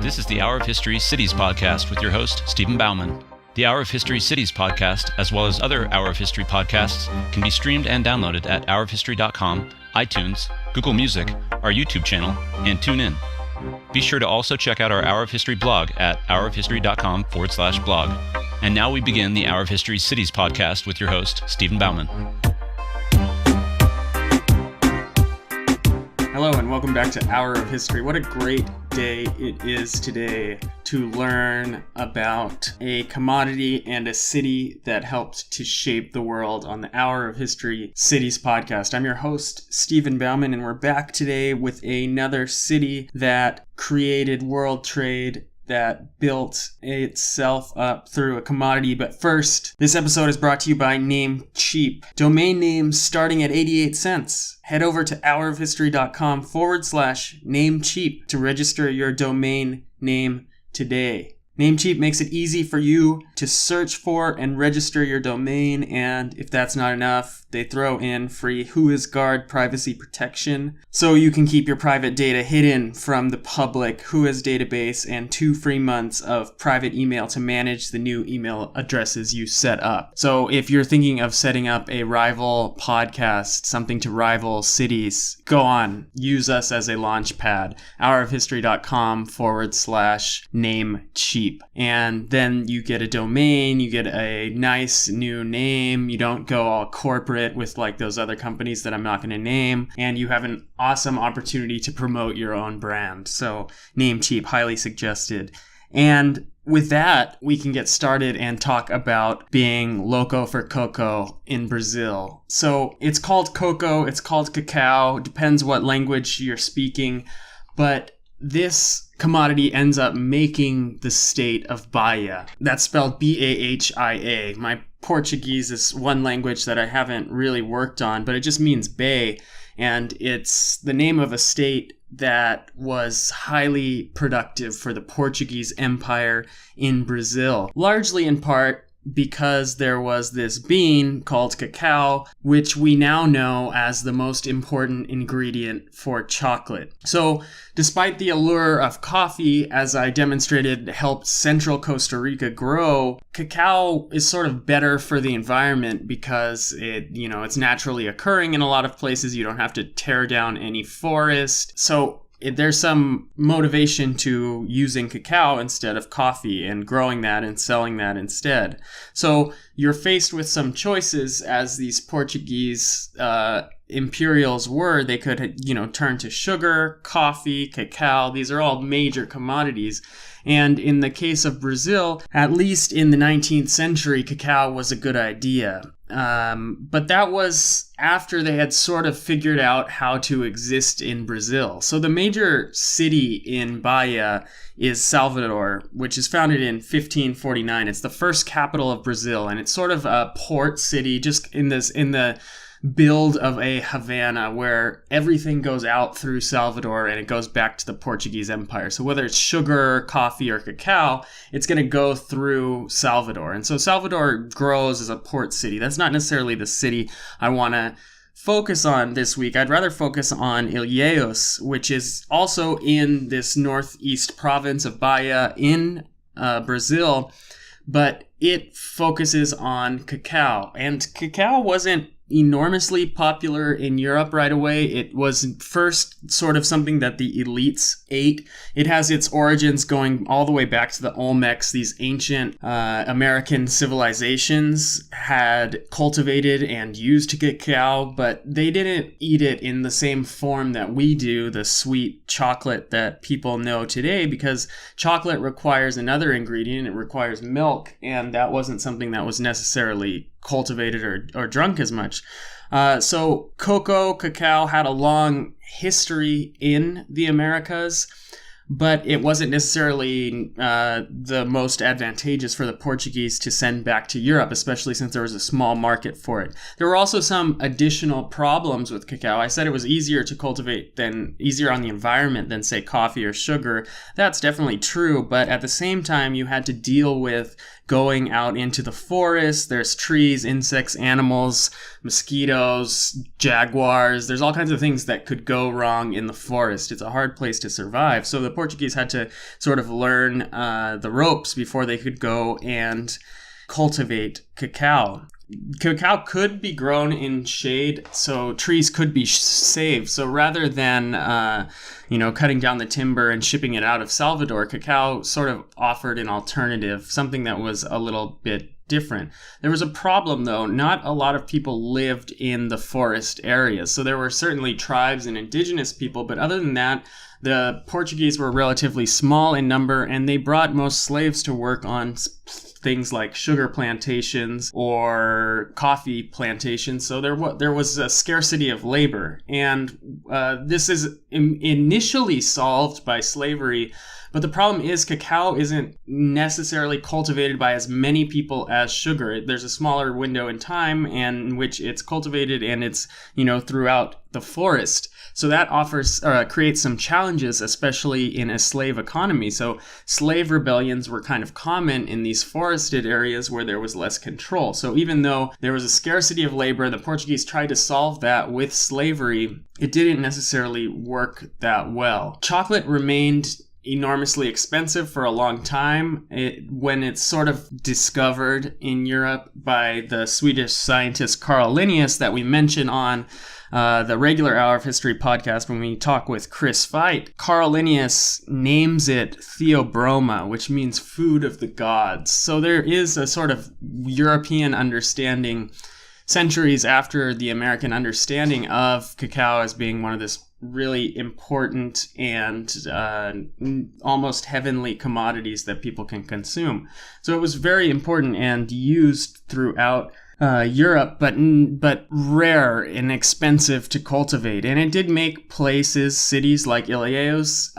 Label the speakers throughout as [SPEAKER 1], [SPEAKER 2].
[SPEAKER 1] This is the Hour of History Cities podcast with your host, Stephen Bauman. The Hour of History Cities podcast, as well as other Hour of History podcasts, can be streamed and downloaded at hourofhistory.com, iTunes, Google Music, our YouTube channel, and TuneIn. Be sure to also check out our Hour of History blog at hourofhistory.com/blog. And now we begin the Hour of History Cities podcast with your host, Stephen Bauman.
[SPEAKER 2] Hello and welcome back to Hour of History. What a great day it is today to learn about a commodity and a city that helped to shape the world on the Hour of History Cities podcast. I'm your host, Stephen Bauman, and we're back today with another city that created world trade, that built itself up through a commodity. But first, this episode is brought to you by Namecheap. Domain names starting at 88 cents. Head over to hourofhistory.com/Namecheap to register your domain name today. Namecheap makes it easy for you to search for and register your domain, and if that's not enough, they throw in free WhoisGuard privacy protection, so you can keep your private data hidden from the public Whois database, and 2 free months of private email to manage the new email addresses you set up. So if you're thinking of setting up a rival podcast, something to rival cities, go on, use us as a launch pad, hourofhistory.com/Namecheap. And then you get a domain, you get a nice new name, you don't go all corporate with like those other companies that I'm not going to name, and you have an awesome opportunity to promote your own brand. So Namecheap, highly suggested. And with that, we can get started and talk about being Loco for Coco in Brazil. So it's called Coco, it's called Cacao, depends what language you're speaking, but this commodity ends up making the state of Bahia. That's spelled Bahia. My Portuguese is one language that I haven't really worked on, but it just means bay, and it's the name of a state that was highly productive for the Portuguese Empire in Brazil, largely in part because there was this bean called cacao, which we now know as the most important ingredient for chocolate. So despite the allure of coffee, as I demonstrated, helped central Costa Rica grow, cacao is sort of better for the environment because it's naturally occurring in a lot of places. You don't have to tear down any forest. So there's some motivation to using cacao instead of coffee and growing that and selling that instead. So you're faced with some choices, as these Portuguese imperials were. They could, turn to sugar, coffee, cacao. These are all major commodities. And in the case of Brazil, at least in the 19th century, cacao was a good idea. But that was after they had sort of figured out how to exist in Brazil. So the major city in Bahia is Salvador, which is founded in 1549. It's the first capital of Brazil, and it's sort of a port city, just in the build of a Havana, where everything goes out through Salvador and it goes back to the Portuguese Empire. So whether it's sugar, coffee, or cacao, it's going to go through Salvador. And so Salvador grows as a port city. That's not necessarily the city I want to focus on this week. I'd rather focus on Ilheus, which is also in this northeast province of Bahia in Brazil, but it focuses on cacao. And cacao wasn't enormously popular in Europe right away. It was first sort of something that the elites ate. It has its origins going all the way back to the Olmecs. These ancient American civilizations had cultivated and used cacao, but they didn't eat it in the same form that we do, the sweet chocolate that people know today, because chocolate requires another ingredient. It requires milk, and that wasn't something that was necessarily cultivated or drunk as much. So cacao had a long history in the Americas, but it wasn't necessarily the most advantageous for the Portuguese to send back to Europe, especially since there was a small market for it. There were also some additional problems with cacao. I said it was easier to cultivate easier on the environment than, say, coffee or sugar. That's definitely true, but at the same time, you had to deal with going out into the forest. There's trees, insects, animals, mosquitoes, jaguars. There's all kinds of things that could go wrong in the forest. It's a hard place to survive. So the Portuguese had to sort of learn the ropes before they could go and cultivate cacao. Cacao could be grown in shade, so trees could be saved. So rather than, cutting down the timber and shipping it out of Salvador, cacao sort of offered an alternative, something that was a little bit different. There was a problem, though. Not a lot of people lived in the forest areas. So there were certainly tribes and indigenous people, but other than that, the Portuguese were relatively small in number, and they brought most slaves to work on things like sugar plantations or coffee plantations. So there was a scarcity of labor. And this is initially solved by slavery. But the problem is cacao isn't necessarily cultivated by as many people as sugar. There's a smaller window in time in which it's cultivated, and it's, throughout the forest. So that creates some challenges, especially in a slave economy. So slave rebellions were kind of common in these forested areas where there was less control. So even though there was a scarcity of labor, the Portuguese tried to solve that with slavery. It didn't necessarily work that well. Chocolate remained enormously expensive for a long time. When it's sort of discovered in Europe by the Swedish scientist Carl Linnaeus that we mention on the regular Hour of History podcast when we talk with Chris Veit, Carl Linnaeus names it Theobroma, which means food of the gods. So there is a sort of European understanding centuries after the American understanding of cacao as being one of this really important and almost heavenly commodities that people can consume. So it was very important and used throughout Europe, but rare and expensive to cultivate. And it did make cities like Ilheus,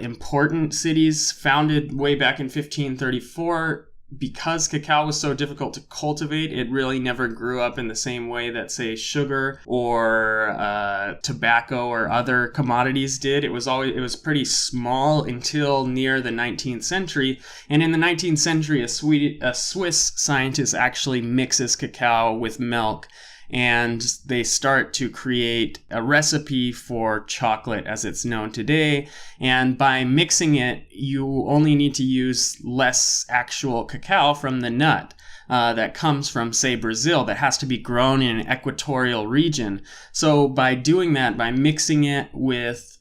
[SPEAKER 2] important cities founded way back in 1534. Because cacao was so difficult to cultivate, it really never grew up in the same way that, say, sugar or tobacco or other commodities did. It was pretty small until near the 19th century. And in the 19th century, a Swiss scientist actually mixes cacao with milk, and they start to create a recipe for chocolate as it's known today. And by mixing it, you only need to use less actual cacao from the nut that comes from, say, Brazil, that has to be grown in an equatorial region. So by doing that, by mixing it with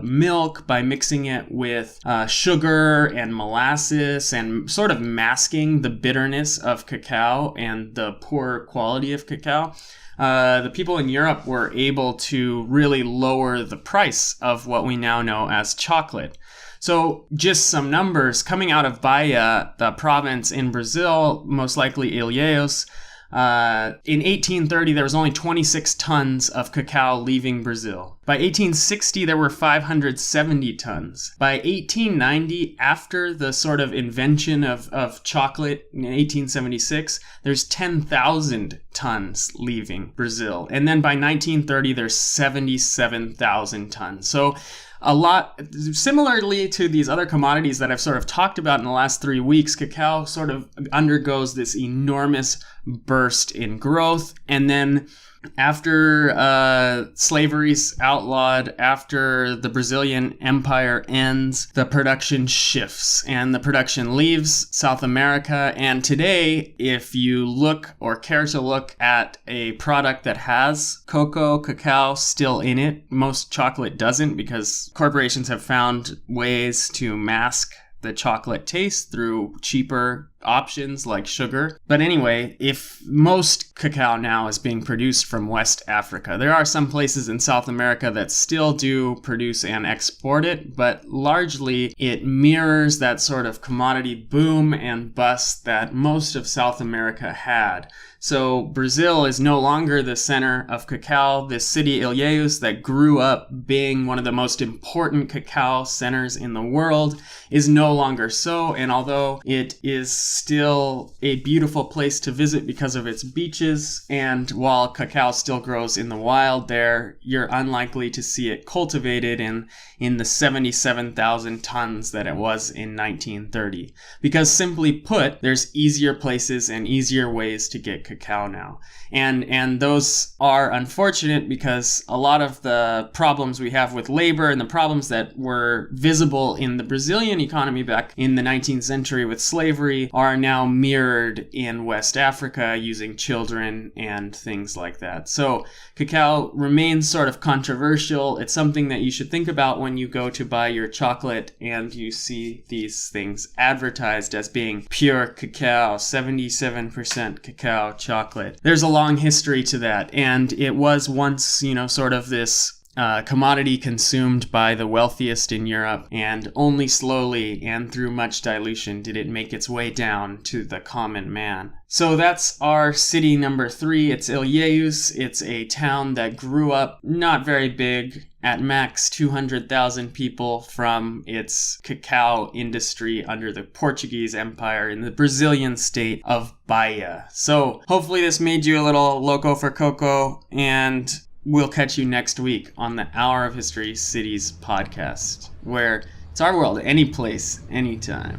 [SPEAKER 2] milk, by mixing it with sugar and molasses and sort of masking the bitterness of cacao and the poor quality of cacao, the people in Europe were able to really lower the price of what we now know as chocolate. So just some numbers coming out of Bahia, the province in Brazil, most likely Ilheus. In 1830, there was only 26 tons of cacao leaving Brazil. By 1860, there were 570 tons. By 1890, after the sort of invention of chocolate in 1876, there's 10,000 tons leaving Brazil. And then by 1930, there's 77,000 tons. So a lot, similarly to these other commodities that I've sort of talked about in the last 3 weeks, cacao sort of undergoes this enormous burst in growth. And then after slavery's outlawed, after the Brazilian Empire ends, the production shifts and the production leaves South America. And today, if you look or care to look at a product that has cocoa, cacao still in it, most chocolate doesn't, because corporations have found ways to mask the chocolate taste through cheaper options like sugar. But anyway, if most cacao now is being produced from West Africa, there are some places in South America that still do produce and export it, but largely it mirrors that sort of commodity boom and bust that most of South America had. So Brazil is no longer the center of cacao. This city, Ilheus, that grew up being one of the most important cacao centers in the world, is no longer so. And although it is still a beautiful place to visit because of its beaches, and while cacao still grows in the wild there, you're unlikely to see it cultivated in the 77,000 tons that it was in 1930. Because simply put, there's easier places and easier ways to get cacao now. And those are unfortunate because a lot of the problems we have with labor and the problems that were visible in the Brazilian economy back in the 19th century with slavery are now mirrored in West Africa using children and things like that. So cacao remains sort of controversial. It's something that you should think about when you go to buy your chocolate and you see these things advertised as being pure cacao, 77% cacao chocolate. There's a long history to that, and it was once, sort of this commodity consumed by the wealthiest in Europe, and only slowly and through much dilution did it make its way down to the common man. So that's our city number 3. It's Ilheus. It's a town that grew up not very big, at max 200,000 people from its cacao industry under the Portuguese Empire in the Brazilian state of Bahia. So hopefully this made you a little loco for Coco, and we'll catch you next week on the Hour of History Cities podcast, where it's our world, any place, anytime.